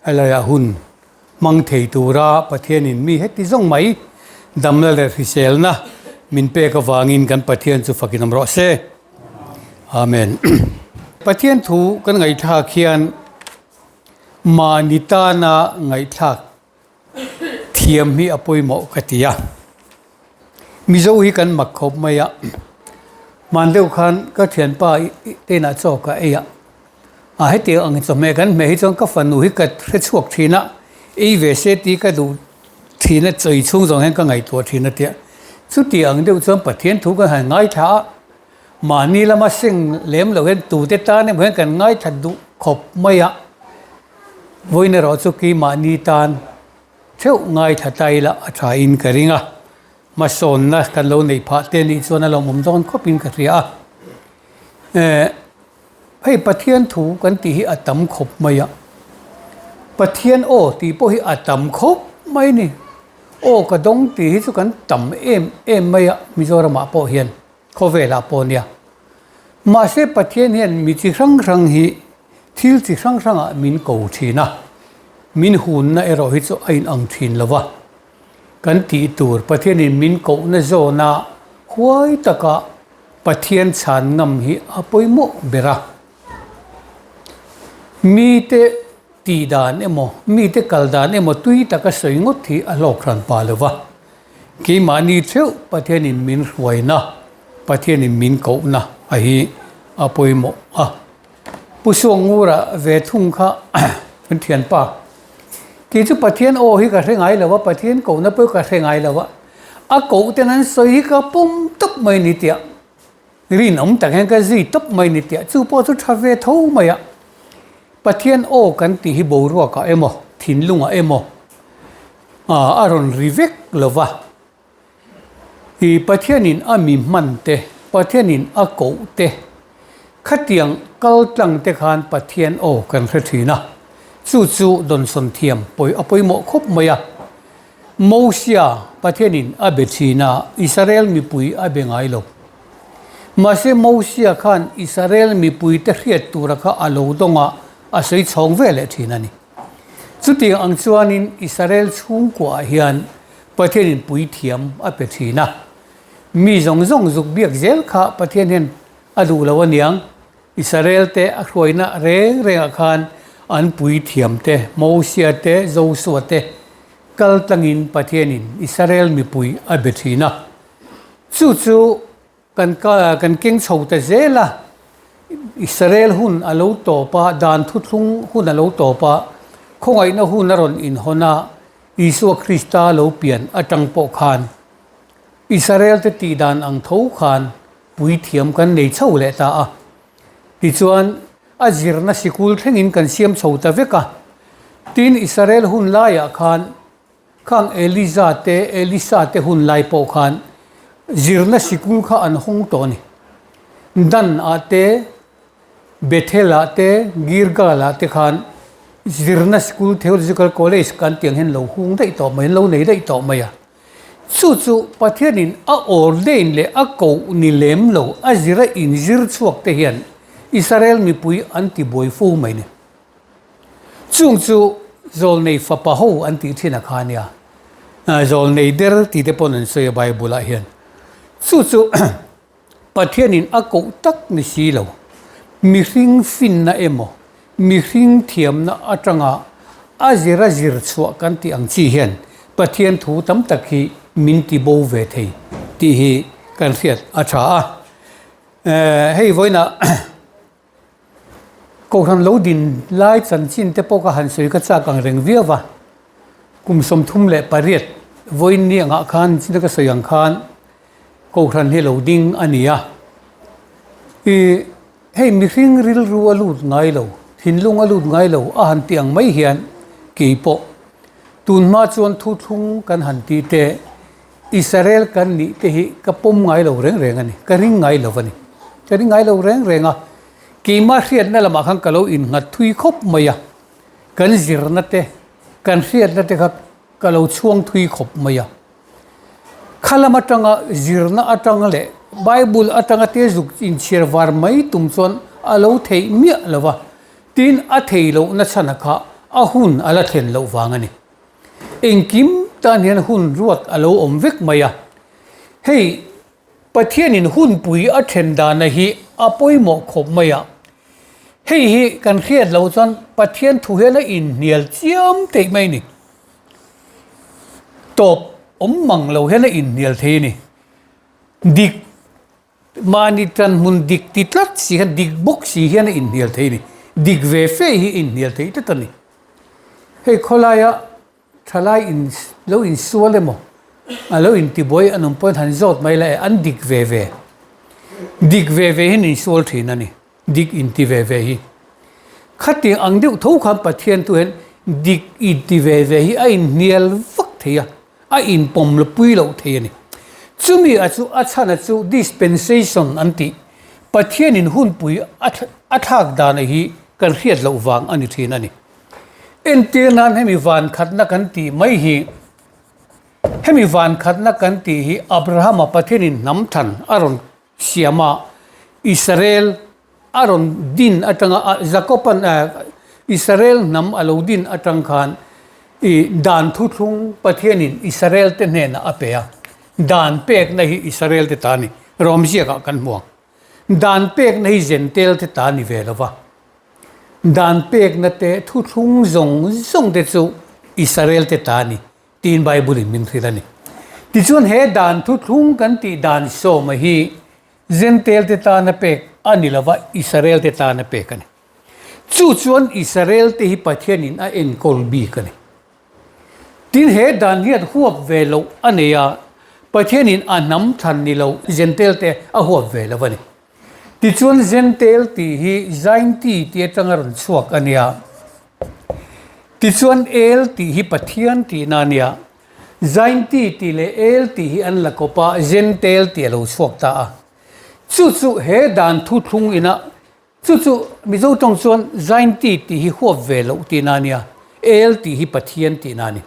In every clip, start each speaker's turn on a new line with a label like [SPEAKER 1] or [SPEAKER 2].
[SPEAKER 1] alaya hun mang thei tura pathian in mi heti zong mai damla le risel na min pe ka wangin kan pathian chu fakinam ro se amen pathian thu kan ngai tha khian manita na ngai thak thiam hi apoi mo katia mizo hi kan makhop maya mandeu khan ka thian pa te na choka eya a heti ang chome kan me hi chong ka fanu hi ka thre chuak thina ei ve se ti ka du thina chei chung jong hen ka ngai to thina te chu ti ang deu chom pathian thu ka han ngai tha mani lama sing lem lo hen tu te ta ne hen kan ngai tha du khop maya voine ro chu ki mani tan theu ngai tha tai la atha in karinga ma son na kan lo nei pha te ni chona lo mom don khopin ka ria hei pathian thu kan ti hi atam khop maya pathian o ti po hi atam khop mai ni o ka dong ti hi chu kan tam em maya mizorama po hian khovela po nia ma se pathian hian mi chi rang hi thil chi rang a min ko thina min hun na ero hi chu ain ang thin lawa kan ti tur pathian in min ko na zona huai taka pathian chan ngam hi apoimo bera mi te ti dan emo mi te kal dan emo tui taka soingot thi alokran pa lawa ki mani theu pathian in min ruaina pathian in min ko na a hi apoimo a pusongura ve thung kha kan thian pa ki chu pathian o hi ka hrengai lawa pathian ko na pe ka hrengai lawa a ko te nan soi ka pum top mai ni tia rin om ta hen ka zi top mai ni tia chu po chu tha ve tho maya pathian o kan ti hi bo ro ka emo thin lunga emo aron rivek lawa hi pathian in ami man te pathian in a ko te khatiang kal tlang te khan pathian o kan thina chu don son thiam poi apoi mo khop maya mosia pathianin abechina israel mi pui abengai lo mase mosia khan israel mi pui te hriat tura kha alo donga asei chong vele thina ni chuti ang chuanin israel chung kwa hian pathianin pui thiam apechina mi zong zuk biak zel kha pathian hen adu lawaniang israel te akhoina reng khan an pui thiam te mosia te zosuwa te kal tangin pathianin israel mi pui abethina chu kan keng chho te zela israel hun alo to pa dan thuthung hun alo to pa khongai na hun ron in hona isu krista lo pian atang po khan israel te ti dan ang tho khan pui thiam kan nei chho le ta a ti chuan azirna sikul thengin kan siam chhota veka tin israel hun laia khan khang elisa te hun lai po khan zirna sikul kha an hong to ni dan ate bethela te girgala te khan zirna sikul theological college kan tiang hen lo hung dei to mai lo nei dei to mai a chu pathianin a ordain le a ko ni lem lo azira in zir chuak te hian israel mi pui anti boy fu mai ne chung chu zol nei fa pa ho anti thina khania zol nei der ti te ponan se bible a hian chu pathianin a ko tak ni si lo mi hring fin na emo mi hring thiam na atanga azira zir chua kan ti ang chi hian pathian thu tam tak hi min ti bo ve thei ti hi kan riat a tha hei voina Kohhran lo din lai chan chin te po ka han soi ka cha kang reng viawa kum som thum le pariat voin ni anga khan chin ka soyang khan Kohhran he lo ding ania hei mi hring ril ru alut ngai lo thin lung alut ngai lo a han tiang mai hian ki po tun ma chuan thu thung kan han ti te israel kan ni te hi ka pom ngai lo reng ani ka ring ngai lo ani ka ring ngai lo reng a ki ma hriat na lama khang kalo in ngat thui khop maya kan zirna te kan hriat na te kha kalo chuang thui khop maya khalama tanga zirna atanga le bible atanga te zuk in cherwar mai tum chon alo thei mi lawa tin a thei lo na chana kha a hun ala then lo wangani engkim tan hian hun ruat alo om vek maya hei pathian in hun pui a then da na hi apoi mo khop maya hei hi kan khiat lo chon pathian thu he na in nial chiam te mai ni top om mang lo he na in nial the ni dik mani tan mun dik titlat si han dik bok si hian in nial the ni dik ve fe hi in nial the ta ni hei kholaya thalai in lo in suale mo alo in ti boy anum point han zot mai la an dik ve hin in sual thina ni dik in ti ve hi khati ang deu tho kham pathian tu hen dik in ti ve hi a in nial vak thia a in pom lo pui lo the ni chumi achu achana chu dispensation anti pathian in hun pui athak dan hi kan khiat lo wang ani thina ni ente nan hemi van khatna kan ti mai hi hemi van khatna kan ti hi abraham pathian in nam than aron siama israel aron din atanga jacoban israel nam alodin atang khan i dan thu thung pathian in israel te ne na apea dan pek na hi israel te tani romzia ka kan muang dan pek na hi gentel te tani velawa dan pek na te thu thung zong te chu israel te tani tin bible in min thilani ti chun he dan thu thung kan ti dan so ma hi gentel te tana pek anilawa israel te tana pek ani chu chuan israel te hi pathian in a enkol bi kani tin he dan hiat huap velo aneya pathian in anam than ni lo gentel te a huap velo wani ti chuan gentel ti hi zain ti te tangaron chuak ania ti chuan el ti hi pathian ti na nia zain ti le el ti hi an la kopa gentel ti lo chuak ta a chu he dan thu thung ina chu mi zo tong chuan zain ti hi huap velo ti na nia el ti hi pathian ti na ni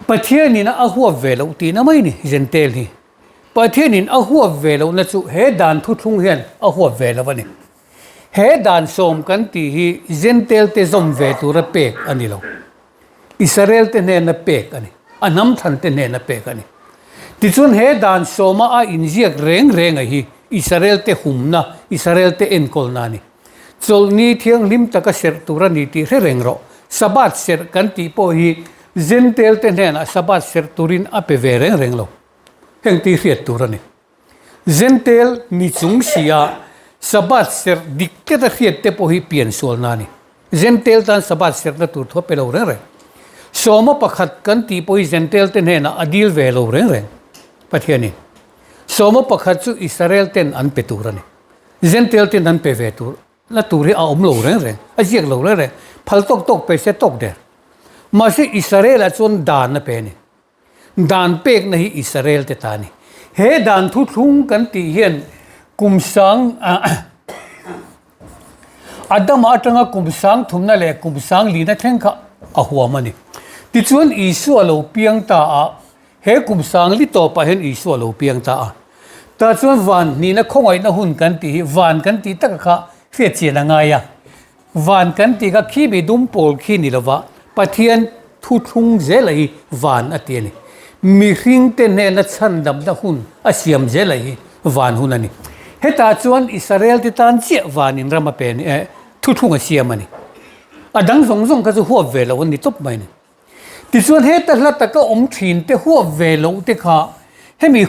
[SPEAKER 1] pathian in a huap velo ti na mai ni gentel hi pathian in a huap velo na chu he dan thu thung hian a huap velo wani he dan som kan ti hi gentel te zom ve tu ra pek ani lo israel te ne na pek ani anam than te ne na pek ani ti chun he dan soma a injiak reng a hi israel te humna israel te enkol na ni chol ni thiang lim taka ser tura ni ti reng ro sabat ser kan ti po hi gentel te ne na sabat ser turin a pe ve reng lo heng ti riat turani gentel ni chung sia sabat ser dikke da riat te po hi pian sol na ni gentel tan sabat ser na tur tho pe lo re soma pakhat kan ti po hi gentel te ne na adil ve lo re pathiani soma pakhat chu israel ten an pe turani gentel ten an pe ve tur la turi a om lo re a jiak lo re phal tok pe se tok de ma se israel a chon dan na pe ni dan pek na hi israel te tani he dan thu thung kan ti hian kumsang adam atanga kumsang thumna le kumsang li na thenka a huamani ti chuan isu alo piang ta a he kumsang li to pa hen isu alo piang ta a ta chuan van ni na khongai na hun kan ti van kan ti taka kha fe che na nga ya van kan ti ka khi bi dum pol khi ni lawa pathian thu thung zelai van atiani mi hring te ne na chan dam da hun a siam zelai van hunani heta chuan israel ti tan che van in rama pen thu thung a siam ani adang zong ka chu huap ve lo ni top mai ni ti chuan heta hla taka om thin te huap ve lo te kha hemi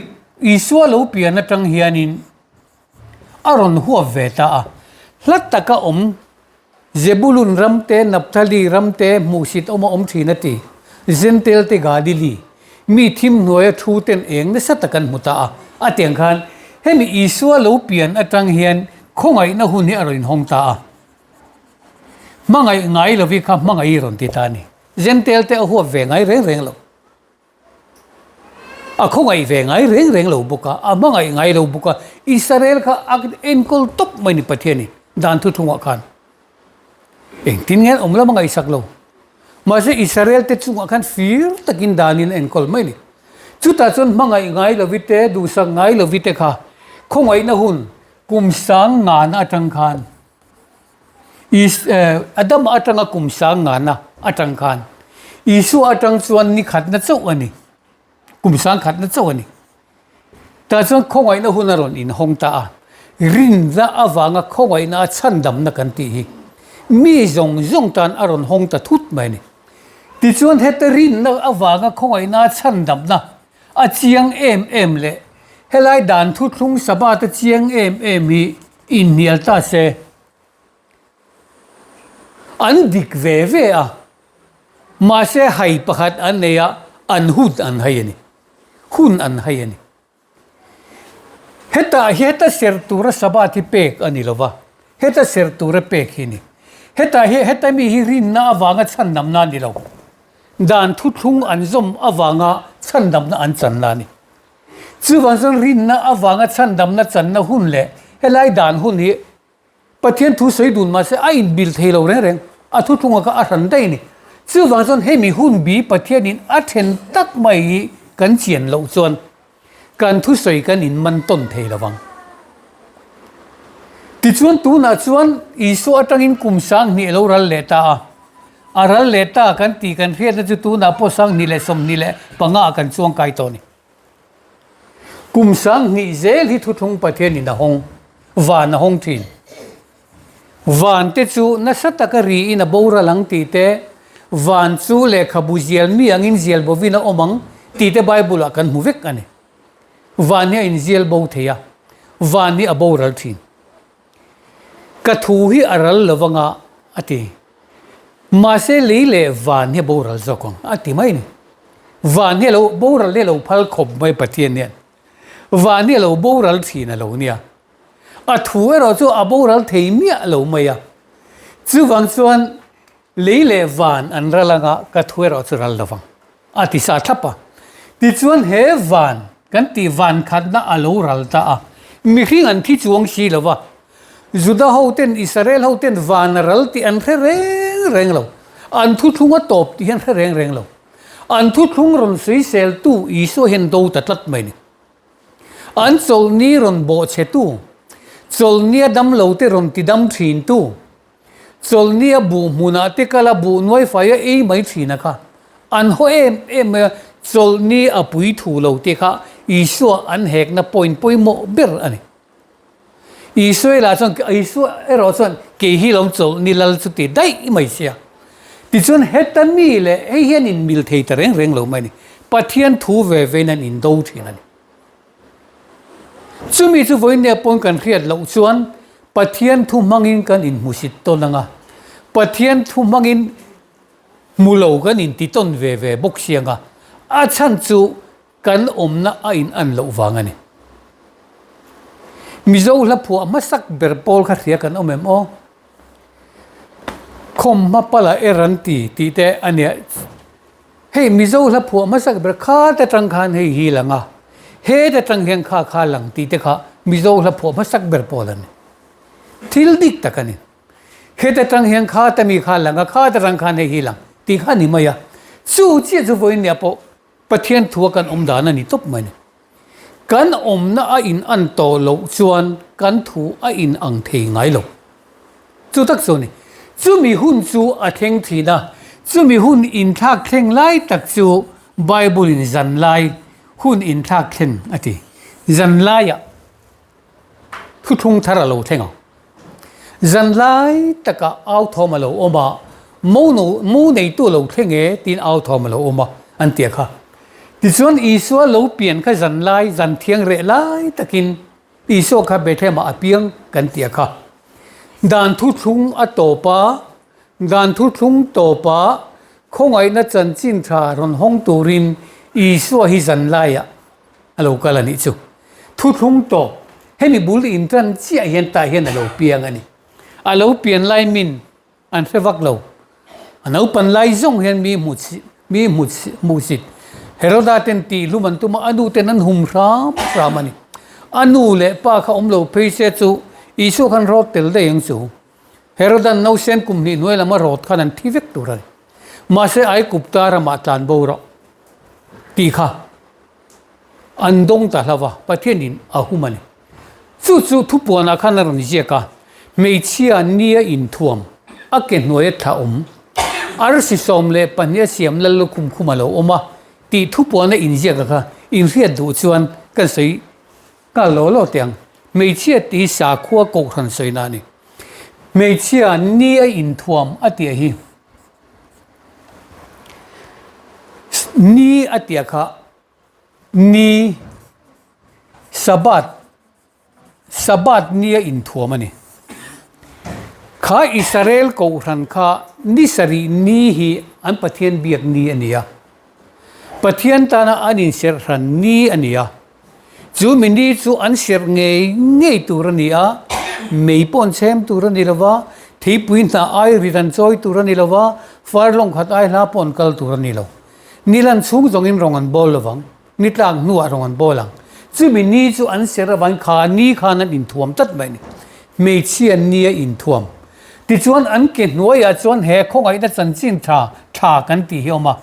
[SPEAKER 1] iswa lo pian atang hianin aron huap ve ta a hla taka om zebulun ramte napthali ramte musit om thinati gentel te gadili mi thim noya thu ten eng na satakan muta a tiang khan hemi iswa lo pian atang hian khongai na hun hi aroin hongta a mangai ngai lovi kha mangai ron ti tani gentel te huwa ve ngai reng lo a khongai ve ngai reng lo buka a mangai ngai lo buka israel kha enkol top mai ni pathiani dan thu thunga khan eng tin ngen omla mangai saklo ma se israel te chunga khan fir takin danin enkol mai ni chuta chon mangai ngai lovite du sang ngai lovite kha khongai na hun kum sang nga na tang khan is Adam atang akum sang na atang kan isu atang chuan ni khat na chau ani kum sang khat na chau ani ta chuan khongai na hunaron in hong ta rin za awanga khongai na chandam na kan ti hi mi zong zong tan aron hong ta thut mai ni ti chuan heta rin na awanga khongai na chandam na a chiang em le helai dan thu thlung saba ta chiang em hi in nial ta se an dik ve a ma se hai pakhat an neya an hut an hayani hun an hayani heta ser tura saba ti pek ani lova heta ser tura pek hini heta mi hi rin na awanga chandam na ni lo dan thu thlung an zom awanga chandam na an chan na ni chuwan zon rin na awanga chandam na chan na hun le helai dan hun hi pathian thu sei dun ma se a in bil thelo reng a thu thunga ka a ran dai ni chuwan zon he mi hun bi pathian in a then tak mai kan chian lo chuan kan thu sei kan in man ton thei lawang ti chuan tu na chuan isu atangin kum sang ni lo ral le ta aral le ta kan ti kan hriat na chu tu na po sang ni le som ni le panga kan chuang kai to ni kum sang ni zel hi thu thung pathian in a hong van a hong thin van te chu na satakari in a bora lang ti te van chu le khabu zial mi angin zial bovina omang ti te bible a kan hu vek ani van hi in zial bo theya van ni a boral thin ka thu hi aral lawanga ati ma se le van hi boral zokong ati mai ni van hi lo boral le lo phal khop mai pathian ne van hi lo boral thin a lo nia a thu ero chu a boral thei mi a lo mai a chu wang chuan le van an ralanga ka thu ero chu ral lawang ati sa thapa ti chuan he van kan ti van khat na a lo ral ta a mi hring an thi chuang si lawa juda hoten israel hoten van ral ti an reng lo an thu thunga top ti han reng lo an thu thung ron sei sel tu iso hen do ta tlat mai ni an chol ni ron bo che tu chol nia dam lo te ron ti dam thin tu chol nia bu muna te kala bu noi fa e mai thina kha an ho em chol ni apui thu lo te kha iso an hek na point mo ber ani iso la chon iso ero chon ke hi long chol ni lal chu ti dai mai sia ti chon hetan mi le e hian in mil thei ta reng lo mai ni pathian thu ve nan in do thin ani chumi chu voin ne pon kan khiat lo chuan pathian thu mangin kan in musit to langa pathian thu mangin mulo kan in ti ton ve bok sianga a chan chu kan omna a in an lo wangani mizo la phu amasak ber pol kha thia kan omem o khom ma pala eranti ti te ania hey mizo la phu amasak ber kha ta tang khan hei hi langa he ta tang heng kha lang ti te kha mizo la phu amasak ber polan thil dik takani he ta tang heng kha ta mi kha langa kha ta tang khan hei hi lang ti kha ni maya chu chi chu voin ne po pathian thu kan omdana ni top mani kan omna a in an to lo chuan kan thu a in ang thei ngai lo chu tak so ni chu mi hun chu a theng thina chu mi hun in thak theng lai tak chu bible in zan lai hun in thak theng ati zan lai ya thu thung thara lo thenga zan lai taka au thoma lo oma mo nei tu lo thenge tin au thoma lo oma an tia kha ti chuan isua lo pian kha zan lai zan thiang re lai takin iso kha bethe ma apiang kan tia kha dan thu thung a topa dan thu thung topa khongai na chan chin tha ron hong turin isua hi zan lai ya alo kala ni chu thu thung to hemi bul in tran chi a hian ta hian alo piang ani alo pian lai min an fevak lo anau pan lai zong hian mi mu sit Heroda ten ti luman tu ma anu ten an hum ram ani anu le pa kha omlo pheise chu isu khan rot tel de yang chu Heroda no sen kum ni noi lama rot khan an thivek turan ma se ai kupta ra ma tan bo ro ti kha andong ta lawa pathianin ahumani chu thu puana khan ron je ka mei chia nia in thuam ake noye tha ar si som le pania siam lalu kum khumalo oma ti thu pona injia ka in ria du chuan kan sei ka lo tiang mei chia ti sa khuwa Kohhran sei na ni mei chia ni a in thuam atia hi ni atia kha ni sabat ni a in thuam ani kha Israel Kohhran kha ni sari ni hi an pathian biak ni ania pathian tana anin ser ran ni ania chu mini chu an ser ngei turania mei pon chem turani lawa thi puin na ai ridan choi turani lawa farlong khat ai la pon kal turani lo nilan chung jongin rongan bol lawang nitlang nuwa rongan bolang chu mini chu an ser wan kha ni khan an in thuam tat mai ni mei chian ni in thuam ti chuan an ke hnuaia chuan he khongai na chanchin tha kan ti hioma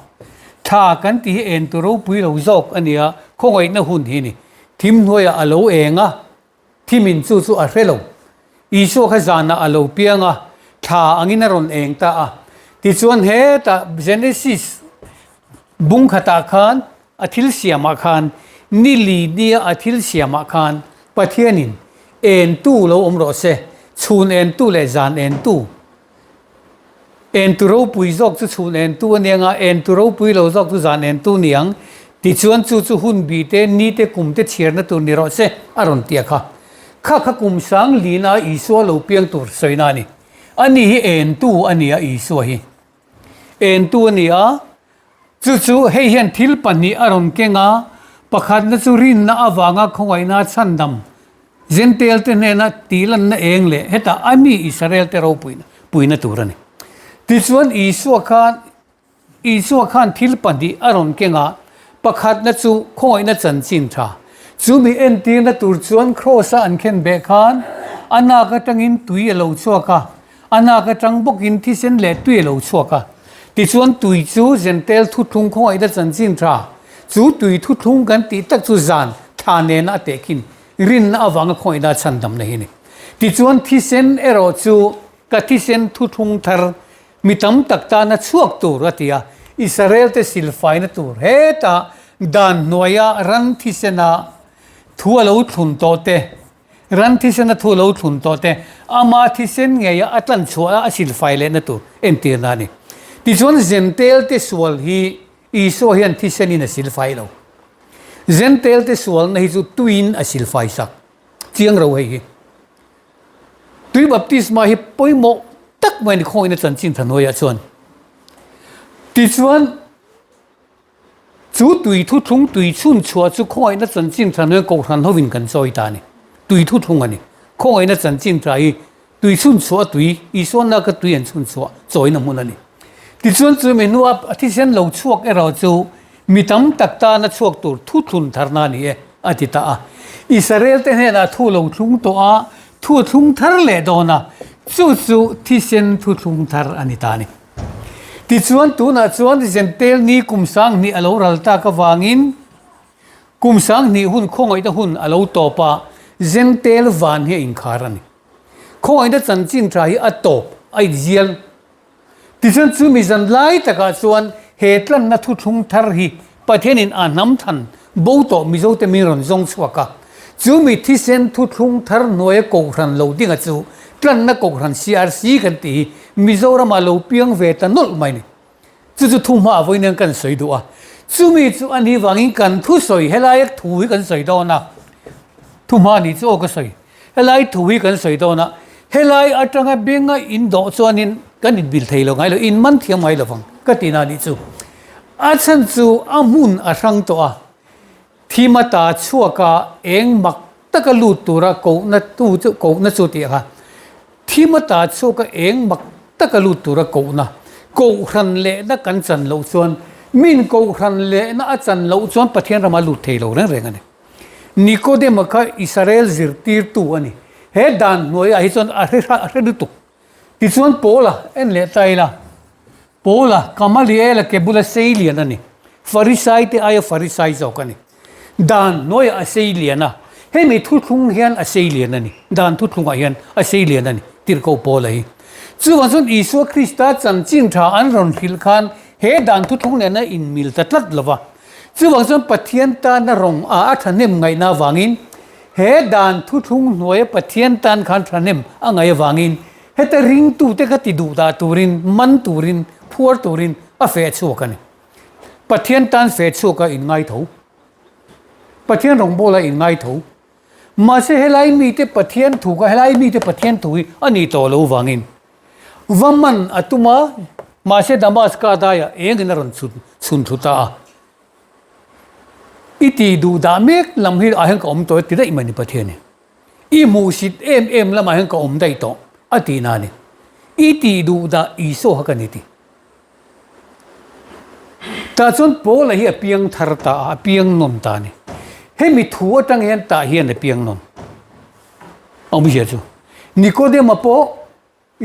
[SPEAKER 1] tha kan ti en tu ro pui lo zok ania khongai na hun hi ni thim hnuaia alo enga thimin chu a hrelo isu kha zana alo pianga tha angina ron eng ta a ti chuan he ta Genesis bung khata khan athil siama khan nili dia athil siama khan pathianin en tu lo omro se chun en tu le zan en tu ro pui zok chu chun en tu anianga en tu ro pui lo zok chu zan en tu niang ti chuan chu hun bi te ni te kum te chiar na tu ni ro se aron tia kha kum sang lina isu lo piang tur soina ni ani hi en tu ania isu hi en tu ania chu hei hian thil pani aron kenga pakhat na chu rin na awanga khongai na chandam zentel te ne na tilan na eng le heta ami Israel te ro puina turani ti chuan isu khan thil pani aron kenga pakhat na chu khongai na chanchin tha chu mi en ti na tur chuan cross an khen be khan ana ka tangin tui lo chuaka ana ka tang bokin thi sen le tui lo chuaka ti chuan tui chu zentel thu thung khongai na chanchin tha chu tui thu thung kan ti tak chu zan tha ne na te kin rin na awanga khoi na chandam na hi ni ti chuan thi sen ero chu ka thi sen thu thung thar mitam takta na chuak tur atia Israel te silfai na tur heta dan noya ran thi sena thu lo thun to te ran thi sena thu lo thun to te ama thi sen nge ya atlan chua a silfai le na tur entir na ni ti chuan zentel te sual hi iso hian thi sen in a silfai lo zentel te sual na hi chu twin a silfai sak chiang ro hei tui baptisma hi poimo tak mai ni khoi na chanchin thanoya chuan ti chuan chu tui thu thung tui chun chua chu khoi na chanchin thanoya Kohhran hovin kan choi ta ni tui thu thung ani khoi na chanchin trai tui chun chua tui iso na ka tui an chun chua choi na mun ani ti chuan chu me nuwa athi sen lo chuak ero chu mitam takta na chuak tur thu thun tharna ni e atita a Israel te ne na thu lo thung to a thu thung thar le do na chu thi sen thu thung thar ani ta ni ti chuan tu na chuan zentel ni kumsang ni alo ralta ka wangin kumsang ni hun khongai da hun alo topa zentel van he in kharani khongai da chanchin trai a top ai zial ti chuan chu mi zan lai taka chuan hetlan na thu thung thar hi pathianin a nam than bo to mi zo te mi ron zong chuaka chu mi thi sen thu thung thar noe Kohhran lo dinga chu tlan na Kohhran CRC kan ti Mizoram lo piang ve ta nol mai ni chu thu ma voin kan soi du a chu mi chu ani wangin kan thu soi helai thui kan soi do na thu ma ni chu ka soi helai thui kan soi do na helai atanga benga in do chuanin kan in bil theilo ngai lo in man thiam mai lo wang ka ti na ni chu a chan chu amun a rang to a thimata chuaka eng mak taka lu tura ko na tu chu ko na chu ti ha thimata chuaka eng mak taka lu tura ko na Kohhran le na kan chan lo chuan min Kohhran le na a chan lo chuan pathian rama lu theilo reng reng ani Nikodem ka Israel zirtir tu ani he dan noi a hi chuan a hre du tu ti chuan pola en le taila pola kamaliela ke bula seilian ani farisai te ay farisai zo kani dan noi a seiliana he me thu thung hian a seilian ani dan thu thung a hian a seilian ani tir ko pola hi จู่วันส่วนอิสุคริสต์จันจินทาอันรอนหิลขันเฮดันทุทงเนี่ยนะอินมิลตัดลัดละวะจู่วันส่วนปะเทียนตานรงอาทันเนมไงนาวางินเฮดันทุทงหน่วยปะเทียนตานขันทันเนมอ่างไงวางินเฮตริงตูเตกติดูตาตูรินมันตูรินพัวตูรินอาเฟชโซกันปะเทียนตานเฟชโซกันอินไงทูปะเทียนรงโบลาอินไงทูมาเสเฮไลมีเตปะเทียนถูกเฮไลมีเตปะเทียนถูกอันนี้โตโลวางินวัมมันอัตุมาเสดามัสกาดายเองนรันสุนทุตาอิติดูดาเมกลำฮิอาเฮงกอมตัวติดได้มันนี่ปะเทียนนี่อีมูสิตเอ็มละมาเฮงกอมได้โตอตินานี่อิติดูดาอีโซฮักันนี่ติตาจนโปละเฮียเปียงทารตาเปียงนนตานี่เฮมิทัวตั้งเห็นตาเฮียนเปียงนนเอาไม่เชื่อจูนิโคเดมาโป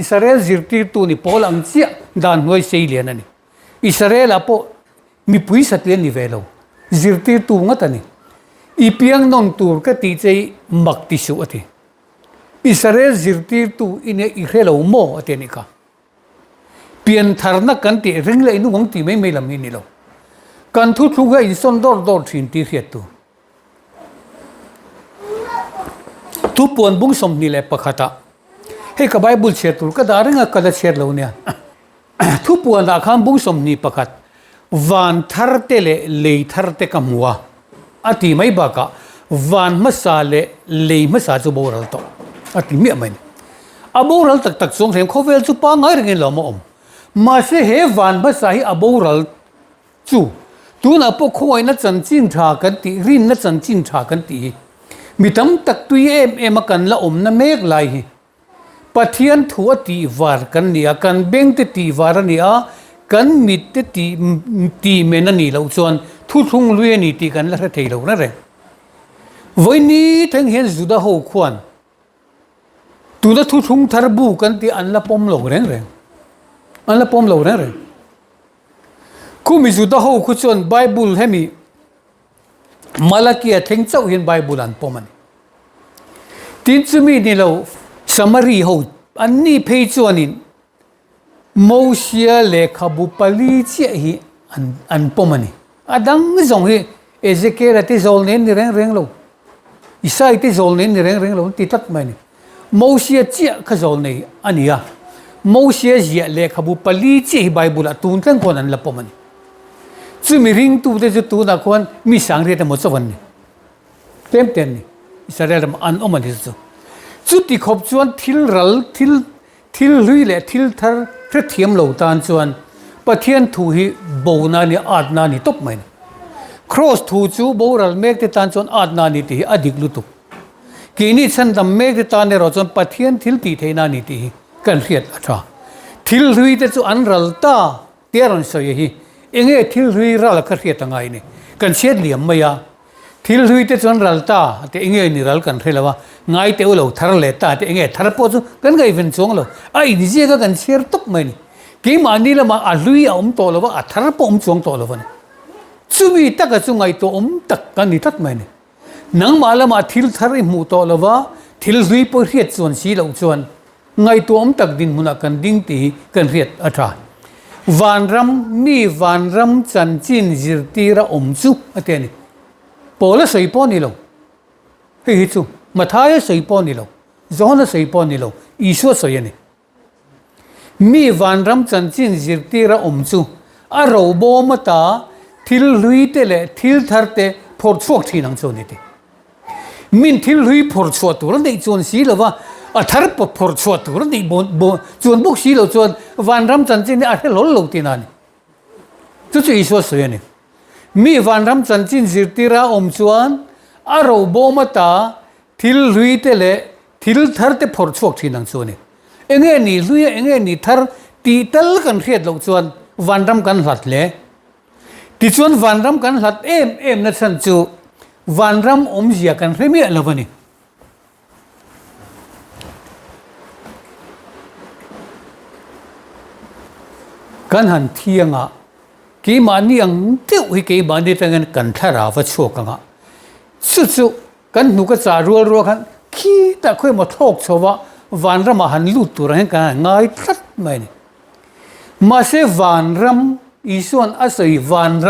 [SPEAKER 1] อิสราเอลจิรติตูนี่โปลังเสียดานหน่วยเสียเลียนนี่อิสราเอลอาโปมีปุยสัตเลียนนิเวลจิรติตูงัตนี่อีเปียงนนตูร์ก็ตีใจมักติสุอติอิสราเอลจิรติตูอินเออิเรลโมอตินิกาเปลี่ยนทารนักกันตีเร่งเลยนุ่งตีไม่ลำนี้นี่เราการทุกข์ก็อินส่วนดอร์ทินตีเรียตูทุกปวนบุ้งสมนี่แหละปะขัดให้กับไบเบิลเชื่อตุลก็ได้เรื่องกระดาษเชื่อเราเนี่ยทุกปวนราคาบุ้งสมนี่ปะขัดวันทาร์เตเลทาร์เตกัมวัวอติไม่บักะวันมัสาเลมัสาจูโบรัลโตอติมีอะไรอโบรัลตักสงเสมเขาเวลจูปังไงเรื่องเรามามาเสียเหวันมัสาให้อโบรัลจูตัวน่ะพวกเขาไอ้นั่นจันจินทากันตีรินนั่นจันจินทากันตีมีทั้งตักตุยเอ็มกันละนั่นเมกไลปะเทียนทัวตีวาร์กันเนี่ยกันเบงตตีวาร์เนี่ยกันมิดตีเมนันนี่เราส่วนทุทุ่งลุยนี่ตีกันละเทเรานั่นเองวันนี้ทั้งเห็นสุดาหูควันตัวละทุทุ่งทาร์บูกันตีอันละปมเราเร่งอันละปมเราเร่งคู่มีสุดาหูคุส่วนไบเบิลให้มีมาลากีทิ้งเจ้าเห็นไบเบิลอันปมันทีนจุมีนี่เราสมารีหูอันนี้เพจวนนี้โมเสียเลขาบุปลีเจียฮีอันปมันนี่อดังส่งฮีเอเจเกลที่โซลเน้นนี่เร่งเราอิสราเอลที่โซลเน้นนี่เร่งเราติดตัดมันนี่โมเสียเจียขโซลนี่อันนี้อะโมเสียเจียเลขาบุปลีเจียไบเบิลตูนทั้งคนอันละปมันซึ่งมีริงตูเดจุตูนักวันมีสังเกตหมดสักวันนี่เต็มนี่อิสราเอลอันมันที่สุดสุดที่ขบชวนทิลรัลทิลลุยเละทิลทาร์พระเทียมเหล่าตานชวนปะเทียนถูฮีโบนานี่อาดนานี่ตบมันครอสถูจูโบรัลเมกที่ตานชวนอาดนานี่ตีอดีกลุตุกีนี่ฉันทำเมกที่ตานในเราชวนปะเทียนทิลตีเทนานี่ตีกันเรียดอัฐาทิลลุยแต่จูอันรัลตาเตียรันสอยฮีเองทิลลุยรัลกันเรียดตั้งไงนี่กันเชียดเหลี่ยมไม่ยาทิลลุยแต่จวนรัลตาแต่เองนี่รัลกันเรียลว่าไงแต่ว่าเราทาร์เลต้าแต่เองทาร์โพสกันไงเป็นช่วงเราไอ้ดิเจก็กันเชียร์ตุกมันกี่มันนี่ละมาอัลลุยตัวเราว่าทาร์โพช่วงตัวเราวันซูมีตักซูไงตัวตักกันนี่ทัดมันนังมาละมาทิลทาร์มูตัวเราว่าทิลลุยพอเรียดส่วนสีเราส่วนไงตัวตักดินมุนักกันดิ้งตีกันเรียดอัฐาวันรำมีวันรำจันจินจิรตีระซูอันนี้พอละใส่ปอนี่เราเฮ้ยจูมาท้ายใส่ปอนี่เราจอนใส่ปอนี่เราอีชัวใส่เนี่ยมีวันรำจันจินจิรตีระซูอาเราโบมาตาทิลลุยเตเลทิลทาร์เตพอร์ชวกที่นั่งโซนี่เตมินทิลลุยพอร์ชวกตัวนั้นจวนสีเราว่าทาร์ปพอร์ชวกตัวนั้นจวนบุกสีเราจวนวันรำจันจินเนี่ยอะไรหล่นลงที่นั่นจุดอีชัวใส่เนี่ยมีวันรำจันจินจิรตีระชวนอาเราโบมาตาทิลลุยเตเลทิลทาร์เตพอร์ชวกที่นั่งโซนี่เองนี่ลุยเองนี่ทาร์ตีตัลกันเรียดเราชวนวันรำกันหลัดเลยที่ชวนวันรำกันหลัดเอ็มนั่นฉันจูวันรำเสียกันเรื่อยๆแล้ววันนี้กันหันเที่ยงกี่มันนี่ยังเที่ยวให้กี่มันนี่ตั้งกันทาราวัชโชกันสุดๆกันหนูก็จะรัวๆกันขี้แต่ค่อยมาทอกชาวะ van ram han lu tur hen ka ngai that mai ni ma se van ram isuan asoi van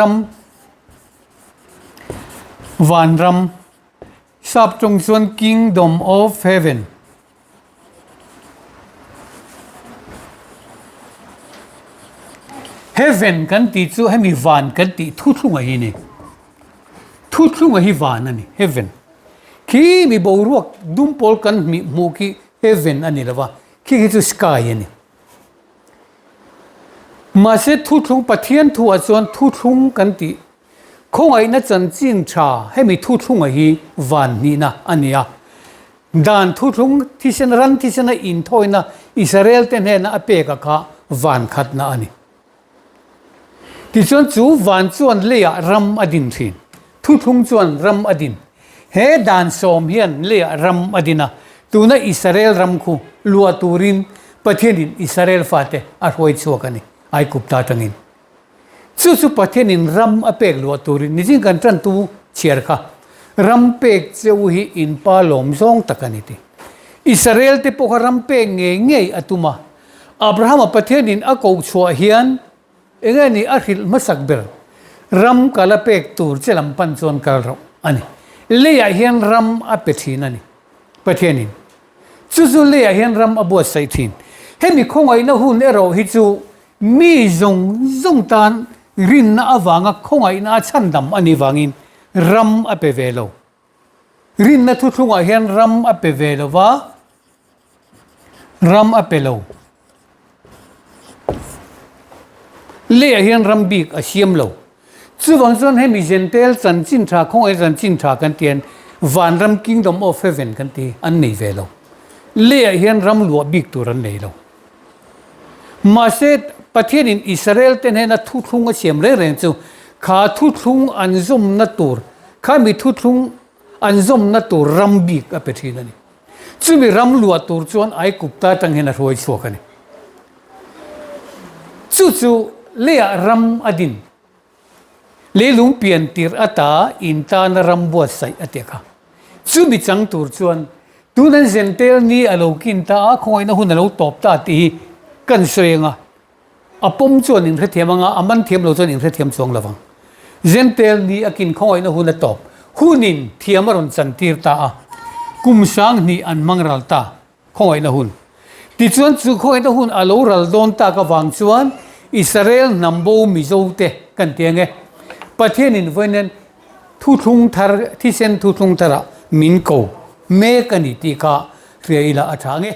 [SPEAKER 1] ram sap trong suan kingdom of heaven heaven kan ti chu hemi van kan ti thu thunga hi ni thu thunga hi van ani heaven ki mi bo ruak dum pol kan mi mu ki heaven ani lawa ki chu sky ani ma se thu thung pathian thu a chuan thu thung kan ti khong ai na chan chin tha hemi thu thunga hi van ni na ania dan thu thung thi sen ran thi sen in thoina Israel ten he na ape ka kha van khat na ani ti chuan chu van chuan leya ram adin thin thu thung chuan ram adin he dan som hian leya ram adina tuna Israel ram khu lua turin pathianin Israel fate a hoi chuakani ai kupta tangin chu pathianin ram apek lua turin ni jing kan tran tu chiar kha ram pek cheu hi in pa lom zong takani ti Israel te po ram pe nge atuma Abraham pathianin a ko chua hian engani akhil masakber ram kala pek tur chelam pan chon kal ro ani leya hian ram apethin ani pathianin chu leya hian ram abo sai thin hemi khongai na hun ero hi chu mi zong tan rin na awanga khongai na chandam ani wangin ram apevelo rin na thu thunga hian ram apevelo wa ram apelo le hian rambik a siam lo chuwang chuan hemi gentle chan chin tha khong ai chan chin tha kan tian van ram kingdom of heaven kan ti an nei ve lo le hian ram lua bik tur an nei lo ma se pathianin Israel ten he na thu thung a siam re reng chu kha thu thung an zum na tur kha mi thu thung an zum na tur rambik a pethin ani chumi ram lua tur chuan ai kupta tang hena roi chokani chu leya ram adin lelung pian tir ata inta na ram bo sai ateka chumi chang tur chuan tunan gentel ni alokin ta khoi na hun alo top ta ti kan soenga apom chuan in rethiamanga aman thiam lo chuan in rethiam chong lawang gentel ni akin khoi na hun a top hunin thiamaron chan tir ta a kum sang ni an mangral ta khoi na hun ti chuan chu khoi na hun alo ral don ta ka wang chuan Israel nambo mizote kan tiange pathianin voinen thu thung thar thi sen thu thung thara min ko me kani ti ka reila athange